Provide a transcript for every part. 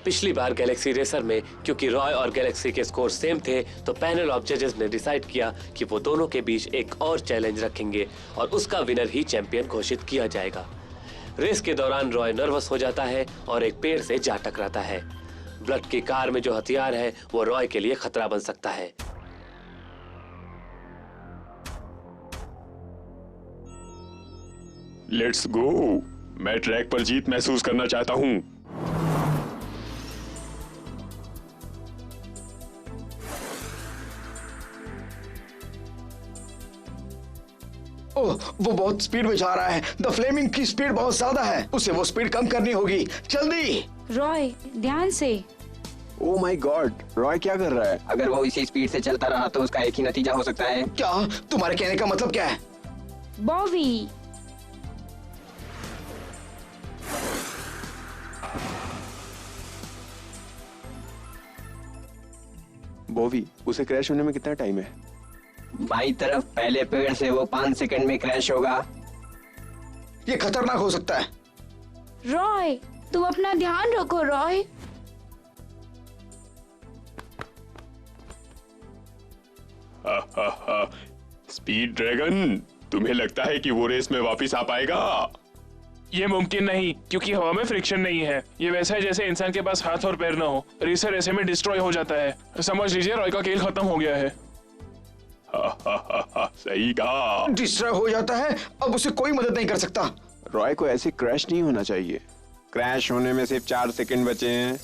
पिछली बार Galaxy racer में क्योंकि रॉय और गैलेक्सी के स्कोर सेम थे, तो पैनल ऑफ जजेस ने डिसाइड किया कि वो दोनों के बीच एक और चैलेंज रखेंगे और उसका विनर ही चैंपियन घोषित किया जाएगा। रेस के दौरान रॉय नर्वस हो जाता है और एक पेड़ से जा टकराता है। ब्लड की कार में जो हथियार है वो रॉय के लिए खतरा बन सकता है। Let's go. मैं ट्रैक पर जीत महसूस करना चाहता हूँ। ओह, वो बहुत स्पीड में जा रहा है। द फ्लेमिंग की स्पीड बहुत ज्यादा है, उसे वो स्पीड कम करनी होगी। जल्दी। रॉय, ध्यान से। ओह माय गॉड, रॉय क्या कर रहा है? अगर वो इसी स्पीड से चलता रहा तो उसका एक ही नतीजा हो सकता है। क्या तुम्हारे कहने का मतलब क्या है? बॉबी। बोवी, उसे क्रैश होने में कितना टाइम है? बाई तरफ पहले पेड़ से वो 5 सेकंड में क्रैश होगा। ये खतरनाक हो सकता है। रॉय, तुम अपना ध्यान रखो रॉय। स्पीड ड्रैगन, तुम्हें लगता है कि वो रेस में वापस आ पाएगा? ये मुमकिन नहीं, क्योंकि हवा में फ्रिक्शन नहीं है। ये वैसा है जैसे इंसान के पास हाथ और पैर न हो। रेसर ऐसे में डिस्ट्रॉय हो जाता है। समझ लीजिए रॉय का खेल खत्म हो गया है। सही कहा। डिस्ट्रॉय हो जाता है, अब उसे कोई मदद नहीं कर सकता। रॉय को ऐसे क्रैश नहीं होना चाहिए। क्रैश होने में सिर्फ 4 सेकंड बचे हैं।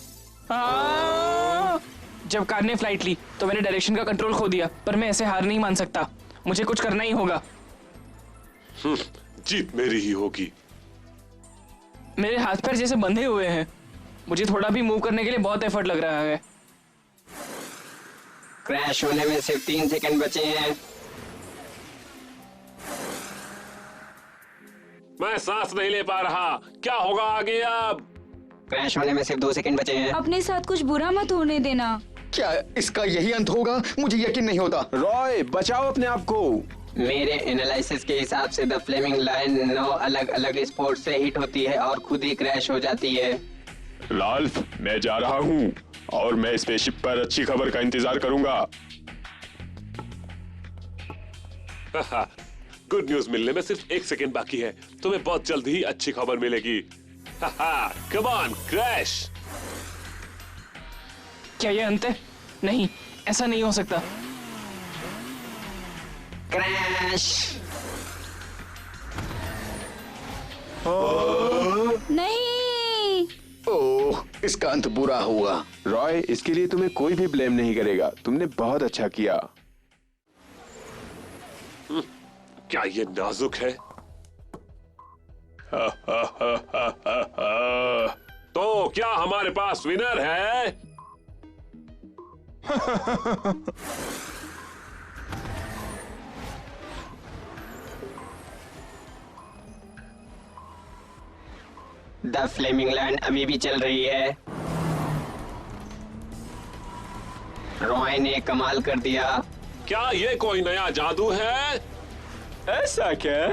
जब कार ने फ्लाइट ली तो मैंने डायरेक्शन का कंट्रोल खो दिया, पर मैं ऐसे हार नहीं मान सकता। मुझे कुछ करना ही होगा। जीत मेरी ही होगी। मेरे हाथ पैर जैसे बंधे हुए हैं। मुझे थोड़ा भी मूव करने के लिए बहुत एफर्ट लग रहा है। क्रैश होने में सिर्फ 3 सेकंड बचे हैं। मैं सांस नहीं ले पा रहा। क्या होगा आगे अब? क्रैश होने में सिर्फ 2 सेकंड बचे हैं। अपने साथ कुछ बुरा मत होने देना। क्या इसका यही अंत होगा? मुझे यकीन नहीं होता। रॉय, बचाओ अपने आप को। मेरे एनालिसिस के हिसाब से द फ्लेमिंग लायन 9 अलग अलग स्पोर्ट से हिट होती है और खुद ही क्रैश हो जाती है। राल्फ, मैं जा रहा हूँ और मैं स्पेसशिप पर अच्छी खबर का इंतजार करूंगा। गुड न्यूज मिलने में सिर्फ 1 सेकेंड बाकी है। तुम्हें बहुत जल्द ही अच्छी खबर मिलेगी। Come on, crash. क्या ये अंत है? नहीं, ऐसा नहीं हो सकता। क्रैश। नहीं। ओह, इसका अंत बुरा हुआ। रॉय, इसके लिए तुम्हें कोई भी ब्लेम नहीं करेगा। तुमने बहुत अच्छा किया। क्या ये नाजुक है? तो क्या हमारे पास विनर है? द फ्लेमिंग लायन अभी भी चल रही है। रॉय ने कमाल कर दिया। क्या ये कोई नया जादू है? ऐसा क्या?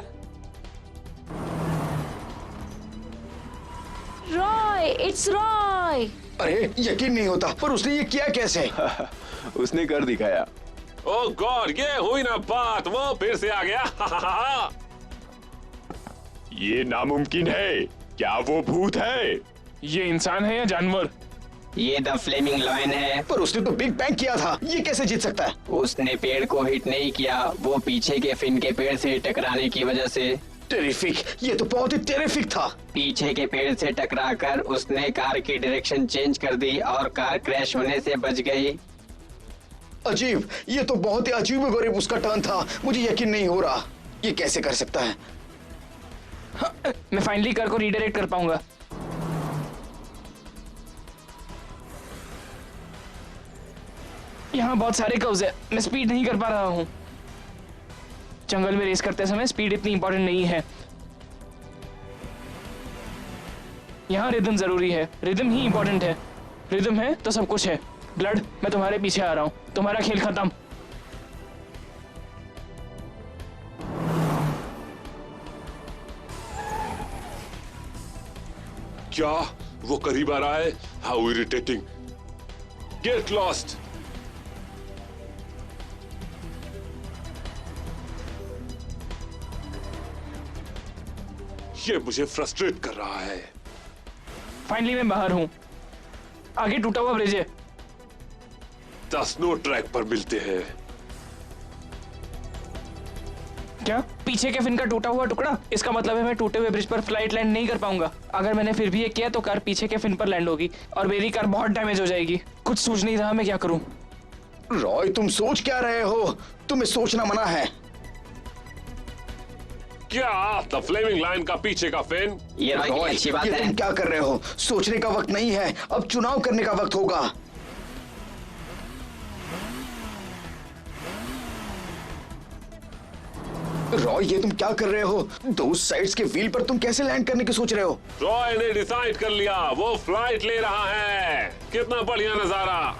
रॉय, इट्स रॉय। अरे यकीन नहीं होता, पर उसने ये किया कैसे? उसने कर दिखाया। ओह गॉड, ये हुई ना बात। वो फिर से आ गया। ये नामुमकिन है। क्या वो भूत है? ये इंसान है या जानवर? ये द फ्लेमिंग लायन है। पर उसने तो बिग बैंग किया था, ये कैसे जीत सकता है? उसने पेड़ को हिट नहीं किया, वो पीछे के फिन के पेड़ से टकराने की वजह से। टेरिफिक, ये तो बहुत ही टेरिफिक था। पीछे के पेड़ से टकराकर उसने कार की डायरेक्शन चेंज कर दी और कार क्रैश होने से बच गई। अजीब, ये तो बहुत ही अजीब गरीब उसका टर्न था। मुझे यकीन नहीं हो रहा, ये कैसे कर सकता है? मैं फाइनली कार को रीडायरेक्ट कर पाऊंगा। यहाँ बहुत सारे कर्व्स है, मैं स्पीड नहीं कर पा रहा हूँ। जंगल में रेस करते समय स्पीड इतनी इंपॉर्टेंट नहीं है। यहाँ रिदम जरूरी है, रिदम ही इंपॉर्टेंट है। रिदम है तो सब कुछ है। ब्लड, मैं तुम्हारे पीछे आ रहा हूँ। तुम्हारा खेल खत्म। क्या वो करीब आ रहा है। How irritating. Get lost. ये मुझे फ्रस्ट्रेट कर रहा है। फाइनली मैं बाहर हूँ। आगे टूटा हुआ ब्रिज है। द स्नो ट्रैक पर मिलते हैं। क्या पीछे के फिन का टूटा हुआ टुकड़ा? इसका मतलब है मैं टूटे हुए ब्रिज पर फ्लाइट लैंड नहीं कर पाऊंगा। अगर मैंने फिर भी ये किया तो कार पीछे के फिन पर लैंड होगी और मेरी कार बहुत डैमेज हो जाएगी। कुछ सूझ नहीं रहा मैं क्या करूं। रॉय तुम सोच क्या रहे हो? तुम्हें सोचना मना है। क्या द फ्लेमिंग लाइन का पीछे का फिन? ये रॉय की रॉय अच्छी बात ये है। तुम क्या कर रहे हो? सोचने का वक्त नहीं है, अब चुनाव करने का वक्त होगा। रॉय ये तुम क्या कर रहे हो? दो साइड्स के व्हील पर तुम कैसे लैंड करने की सोच रहे हो? रॉय ने डिसाइड कर लिया, वो फ्लाइट ले रहा है। कितना बढ़िया नजारा।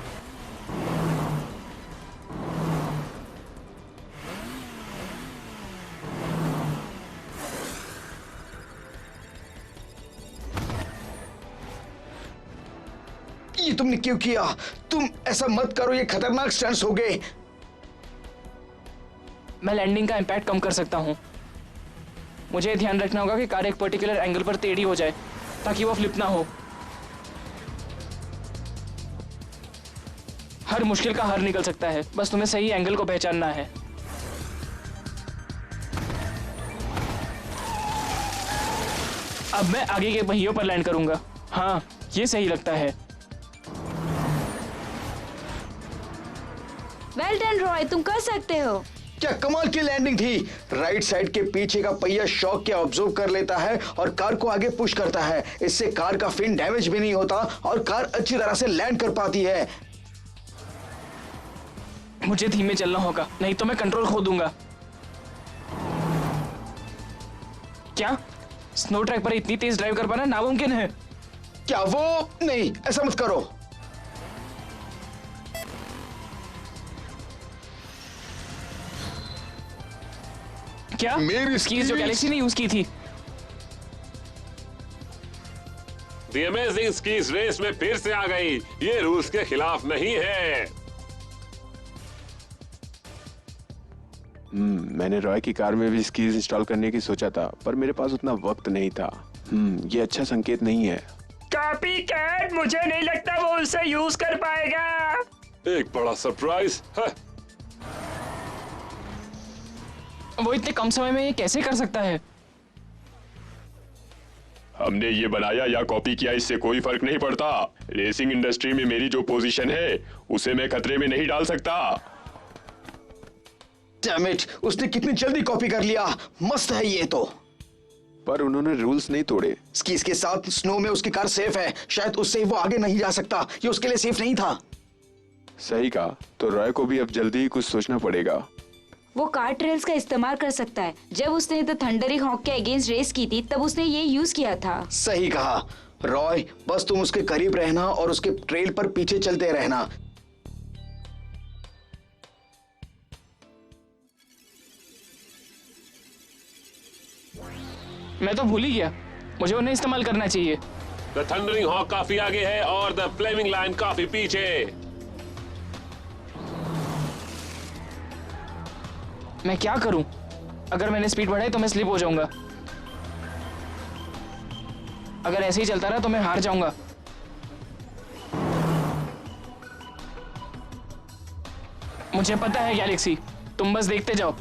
ये तुमने क्यों किया? तुम ऐसा मत करो, ये खतरनाक स्टंट्स हो गए। मैं लैंडिंग का इम्पैक्ट कम कर सकता हूँ। मुझे ध्यान रखना होगा कि कार एक पर्टिकुलर एंगल पर टेढ़ी हो जाए ताकि वो फ्लिप ना हो। हर मुश्किल का हर निकल सकता है, बस तुम्हें सही एंगल को पहचानना है। अब मैं आगे के पहियों पर लैंड करूंगा। हाँ, ये सही लगता है। वेल डन रॉय, तुम कर सकते हो। क्या कमाल की लैंडिंग थी। राइट साइड के पीछे का पहिया शॉक के ऑब्जर्व कर लेता है और कार को आगे पुश करता है। इससे कार का फिन डैमेज भी नहीं होता और कार अच्छी तरह से लैंड कर पाती है। मुझे धीमे चलना होगा, नहीं तो मैं कंट्रोल खो दूंगा। क्या स्नो ट्रैक पर इतनी तेज ड्राइव कर पाना नामुमकिन है? क्या वो? नहीं, ऐसा मत करो। क्या मेरी स्कीज जो skis- गैलेक्सी ने यूज की थी? द अमेजिंग स्कीज रेस में फिर से आ गई। ये रूल्स के खिलाफ नहीं है। मैंने रॉय की कार में भी स्कीज इंस्टॉल करने की सोचा था, पर मेरे पास उतना वक्त नहीं था। ये अच्छा संकेत नहीं है। कॉपीकैट, मुझे नहीं लगता वो उसे यूज कर पाएगा। एक बड़ा सरप्राइज है। वो इतने कम समय में ये कैसे कर सकता है? हमने ये बनाया या कॉपी किया, इससे कोई फर्क नहीं पड़ता। रेसिंग इंडस्ट्री में मेरी जो पोजीशन है उसे मैं खतरे में नहीं डाल सकता। डैम इट, उसने कितनी जल्दी कॉपी कर लिया। मस्त है ये तो। पर उन्होंने रूल्स नहीं तोड़े। स्कीज के साथ स्नो में उसकी कार सेफ है। शायद उससे वो आगे नहीं जा सकता। ये उसके लिए सेफ नहीं था। सही कहा। तो रॉय को भी अब जल्दी ही कुछ सोचना पड़ेगा। वो कार ट्रेल्स का इस्तेमाल कर सकता है। जब उसने द थंडरिंग हॉक के अगेंस्ट रेस की थी तब उसने ये यूज किया था। सही कहा रॉय, बस तुम उसके करीब रहना और उसके ट्रेल पर पीछे चलते रहना। मैं तो भूल ही गया, मुझे उन्हें इस्तेमाल करना चाहिए। द थंडरिंग हॉक काफी आगे है और द फ्लेमिंग लाइन काफी पीछे। मैं क्या करूं? अगर मैंने स्पीड बढ़ाई तो मैं स्लिप हो जाऊंगा। अगर ऐसे ही चलता रहा तो मैं हार जाऊंगा। मुझे पता है गैलेक्सी, तुम बस देखते जाओ।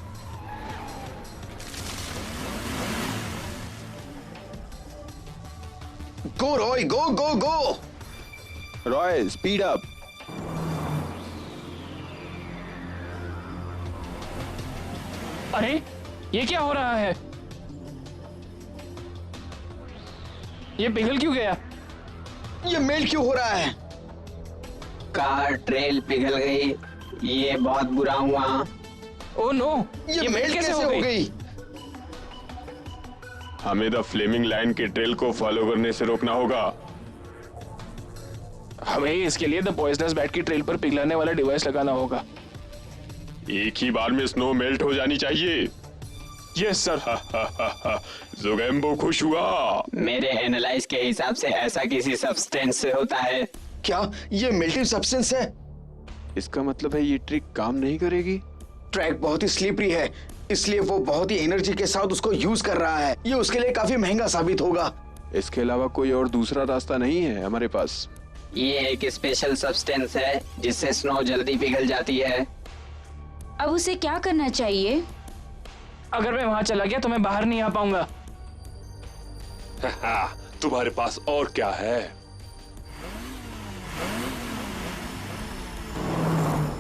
Go Roy, go go go. Roy speed up. अरे ये क्या हो रहा है? ये पिघल क्यों गया? ये मेल क्यों हो रहा है? कार ट्रेल पिघल गई। ये बहुत बुरा हुआ। ओह नो, ये मेल कैसे हो गई? हमें द फ्लेमिंग लाइन के ट्रेल को फॉलो करने से रोकना होगा। हमें इसके लिए द पॉइजनस बैट की ट्रेल पर पिघलाने वाला डिवाइस लगाना होगा। एक ही बार में स्नो मेल्ट हो जानी चाहिए। Yes sir. जोगेम्बो खुश हुआ। मेरे एनालाइज के हिसाब से ऐसा किसी सब्सटेंस से होता है। क्या ये मिल्टिव सब्सटेंस है? इसका मतलब है ये ट्रिक काम नहीं करेगी। ट्रैक बहुत ही स्लिपरी है, इसलिए वो बहुत ही एनर्जी के साथ उसको यूज कर रहा है। ये उसके लिए काफी महंगा साबित होगा। इसके अलावा कोई और दूसरा रास्ता नहीं है हमारे पास। ये एक स्पेशल सब्सटेंस है जिससे स्नो जल्दी पिघल जाती है। अब उसे क्या करना चाहिए? अगर मैं वहां चला गया तो मैं बाहर नहीं आ पाऊंगा। तुम्हारे पास और क्या है?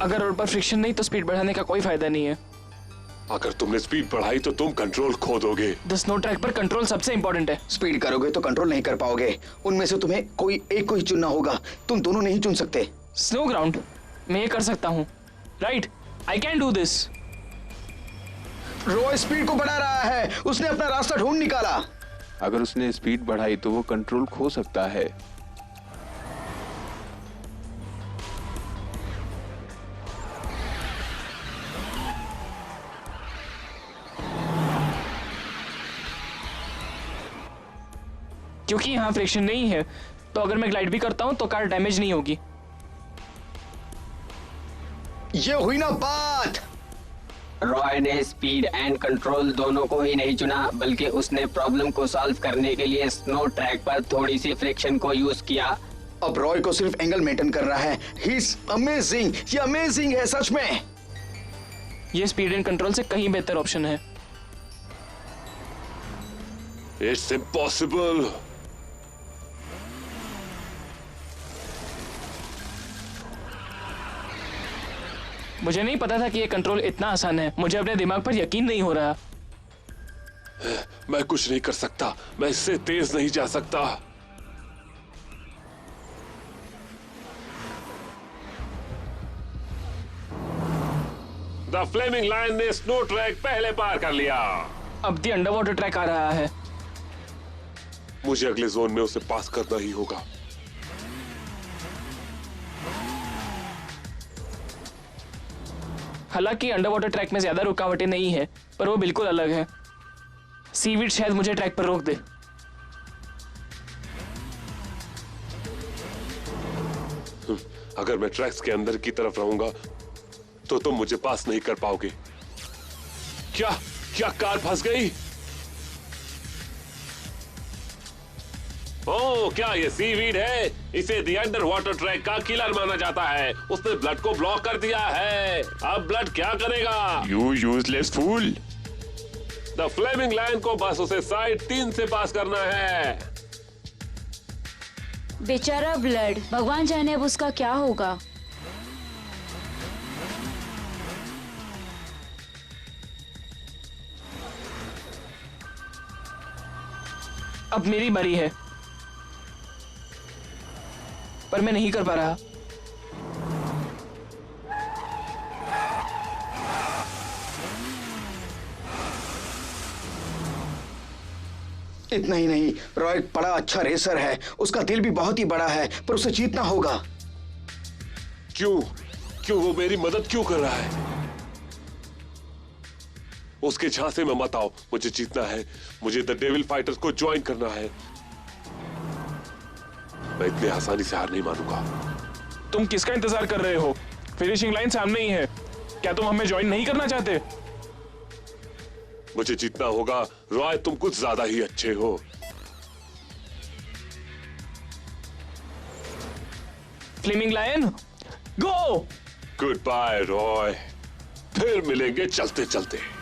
अगर रोड पर फ्रिक्शन नहीं तो स्पीड बढ़ाने का कोई फायदा नहीं है। अगर तुमने स्पीड बढ़ाई तो तुम कंट्रोल खो दोगे। द स्नो ट्रैक पर कंट्रोल सबसे इंपॉर्टेंट है। स्पीड करोगे तो कंट्रोल नहीं कर पाओगे। उनमें से तुम्हें कोई एक को ही चुनना होगा। तुम दोनों नहीं चुन सकते। स्नो ग्राउंड, मैं ये कर सकता हूँ। Right, I can do this. Roy speed को बढ़ा रहा है। उसने अपना रास्ता ढूंढ निकाला। अगर उसने स्पीड बढ़ाई तो वो कंट्रोल खो सकता है। क्योंकि यहाँ फ्रिक्शन नहीं है तो अगर मैं ग्लाइड भी करता हूँ तो कार डैमेज नहीं होगी। ये हुई ना बात। रॉय ने स्पीड एंड कंट्रोल दोनों को ही नहीं चुना, बल्कि उसने प्रॉब्लम को सॉल्व करने के लिए स्नो ट्रैक पर थोड़ी सी फ्रिक्शन को यूज किया। अब रॉय को सिर्फ एंगल मेंटेन करना है। He is amazing. ये अमेजिंग है सच में। ये स्पीड एंड कंट्रोल से कहीं बेहतर ऑप्शन है। It's impossible. मुझे नहीं पता था कि ये कंट्रोल इतना आसान है। मुझे अपने दिमाग पर यकीन नहीं हो रहा। मैं कुछ नहीं कर सकता। मैं इससे तेज नहीं जा सकता। द फ्लेमिंग लायन ने स्नो ट्रैक पहले पार कर लिया। अब दी अंडर वाटर ट्रैक आ रहा है। मुझे अगले जोन में उसे पास करना ही होगा। हालांकि अंडर वाटर ट्रैक में ज्यादा रुकावटें नहीं है, पर वो बिल्कुल अलग है। सीवीड शायद मुझे ट्रैक पर रोक दे। अगर मैं ट्रैक्स के अंदर की तरफ रहूंगा तो तुम मुझे पास नहीं कर पाओगे। क्या क्या कार फंस गई? ओह, क्या ये सीवीड है? इसे दी अंडर वाटर ट्रैक का किलर माना जाता है। उसने ब्लड को ब्लॉक कर दिया है। अब ब्लड क्या करेगा? You useless fool. The flaming lion को बस उसे साइड 3 से पास करना है। बेचारा ब्लड, भगवान जाने अब उसका क्या होगा। अब मेरी बारी है, पर मैं नहीं कर पा रहा। इतना ही नहीं, रॉय एक बड़ा अच्छा रेसर है। उसका दिल भी बहुत ही बड़ा है, पर उसे जीतना होगा। क्यों क्यों वो मेरी मदद क्यों कर रहा है? उसके झांसे में मत आओ। मुझे जीतना है। मुझे द डेविल फाइटर्स को ज्वाइन करना है। मैं इतनी आसानी से हार नहीं मानूंगा। तुम किसका इंतजार कर रहे हो? फिनिशिंग लाइन सामने ही है। क्या तुम हमें ज्वाइन नहीं करना चाहते? मुझे जीतना होगा। रॉय, तुम कुछ ज्यादा ही अच्छे हो। Flaming lion, go! Goodbye Roy. फिर मिलेंगे चलते चलते।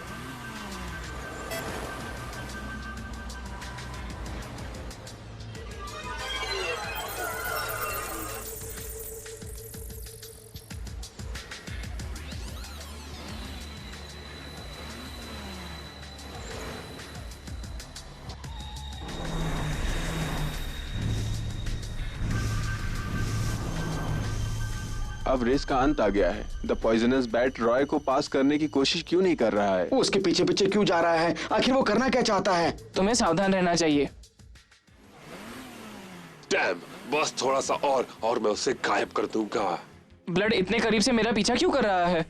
अब रेस का अंत आ गया है। द पॉइजनस बैट रॉय को पास करने की कोशिश क्यों नहीं कर रहा है? वो उसके पीछे पीछे क्यों जा रहा है? आखिर वो करना क्या चाहता है? तुम्हें सावधान रहना चाहिए। डैम, बस थोड़ा सा और मैं उसे गायब कर दूंगा। ब्लड इतने करीब से मेरा पीछा क्यों कर रहा है?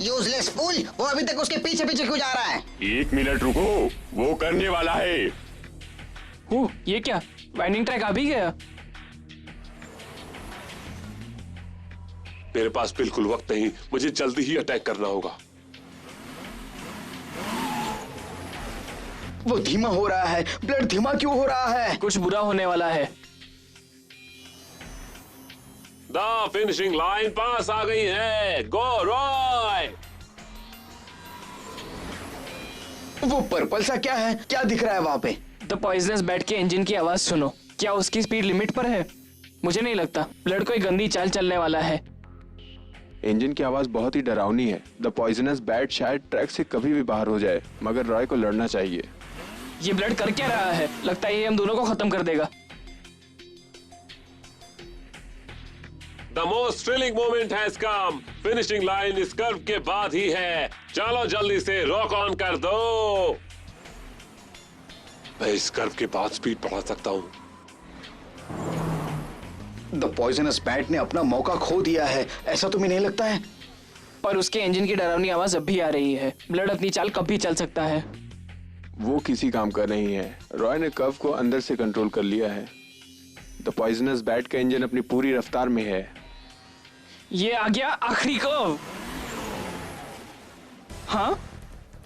यूजलेस फूल, वो अभी तक उसके पीछे पीछे क्यों जा रहा है? 1 मिनट रुको, वो करने वाला है। ये क्या वाइंडिंग ट्रैक आ भी गया? मेरे पास बिल्कुल वक्त नहीं, मुझे जल्दी ही अटैक करना होगा। वो धीमा हो रहा है। ब्लड धीमा क्यों हो रहा है? कुछ बुरा होने वाला है। द फिनिशिंग लाइन पास आ गई है। गो रॉय। वो पर्पल सा क्या है? क्या दिख रहा है वहां पे? द पॉइजनस बैट के इंजन की आवाज सुनो। क्या उसकी स्पीड लिमिट पर है? मुझे नहीं लगता। ब्लड कोई गंदी चाल चलने वाला है। इंजन की आवाज बहुत ही डरावनी है। द पॉइजनस बैट शायद ट्रैक से कभी भी बाहर हो जाए, मगर रॉय को लड़ना चाहिए। ये ब्लड कर क्या रहा है? लगता है ये हम दोनों को खत्म कर देगा। The most thrilling moment has come. Finishing line इस कर्व के बाद ही है। चलो जल्दी से रॉक ऑन कर दो। मैं इस कर्व के बाद स्पीड बढ़ा सकता हूँ। द पॉइजनस बैट ने अपना मौका खो दिया है, ऐसा तुम्हें नहीं लगता है? पर उसके इंजन की डरावनी आवाज अब भी आ रही है। ब्लड अपनी चाल कब भी चल सकता है। वो किसी काम का नहीं है। रॉय ने कर्व को अंदर से कंट्रोल कर लिया है। द पॉइजनस बैट का इंजन अपनी पूरी रफ्तार में है। ये आ गया आखिरी कर्व। हाँ,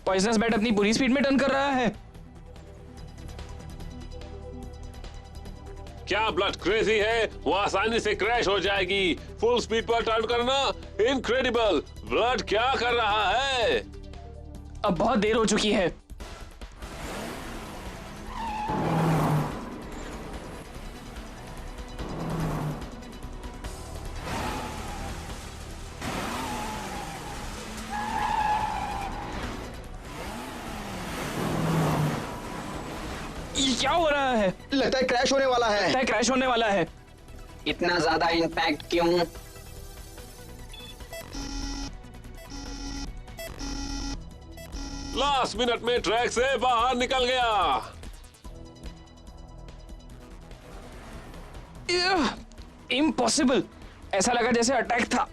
पॉइजनस बैट अपनी पूरी स्पीड में टर्न कर रहा है। क्या ब्लड क्रेजी है? वो आसानी से क्रैश हो जाएगी। फुल स्पीड पर टर्न करना इनक्रेडिबल। ब्लड क्या कर रहा है? अब बहुत देर हो चुकी है। ये क्या हो रहा है? लगता है क्रैश होने वाला है। लगता है क्रैश होने वाला है। इतना ज्यादा इम्पैक्ट क्यों? लास्ट मिनट में ट्रैक से बाहर निकल गया। इम्पॉसिबल। ऐसा लगा जैसे अटैक था।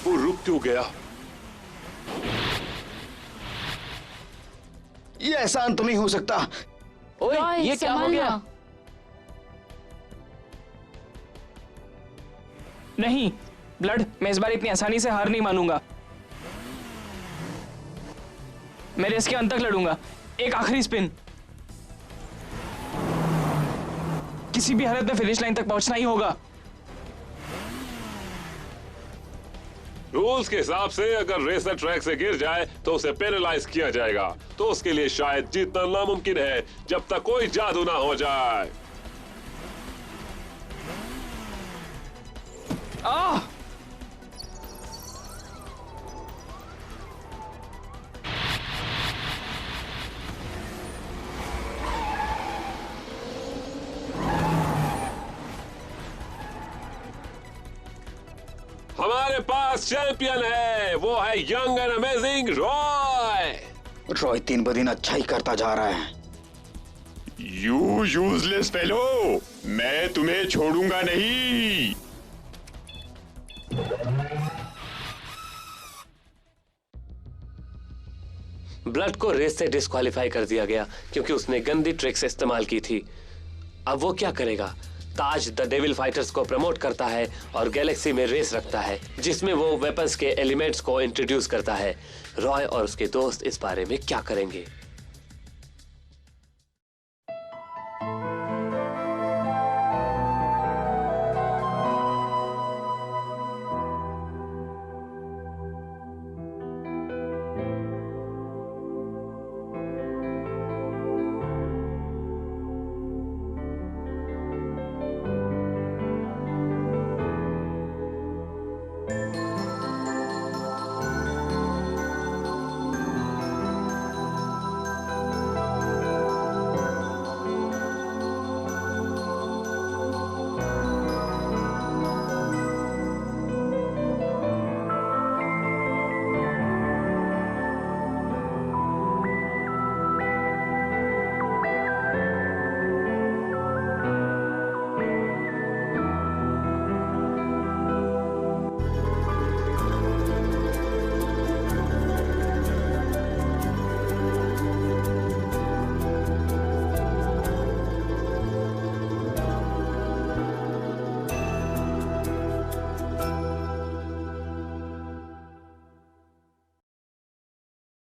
वो रुक क्यों गया? ये आसान तो नहीं हो सकता। ओए, रॉय, ये क्या हो गया? संभालना। नहीं ब्लड, मैं इस बार इतनी आसानी से हार नहीं मानूंगा। मैं रेस के अंत तक लड़ूंगा। एक आखिरी स्पिन। किसी भी हालत में फिनिश लाइन तक पहुंचना ही होगा। रूल्स के हिसाब से अगर रेसर ट्रैक से गिर जाए तो उसे पेनलाइज किया जाएगा, तो उसके लिए शायद जीतना नामुमकिन है जब तक कोई जादू ना हो जाए। आह! हमारे पास चैंपियन है। वो है young and amazing Roy. Roy दिन ब दिन अच्छा ही करता जा रहा है। यू यूजलेस फेलो, मैं तुम्हें छोड़ूंगा नहीं। ब्लड को रेस से डिस्क्वालीफाई कर दिया गया क्योंकि उसने गंदी ट्रिक्स इस्तेमाल की थी। अब वो क्या करेगा? ताज द डेविल फाइटर्स को प्रमोट करता है और गैलेक्सी में रेस रखता है जिसमें वो वेपन्स के एलिमेंट्स को इंट्रोड्यूस करता है। रॉय और उसके दोस्त इस बारे में क्या करेंगे?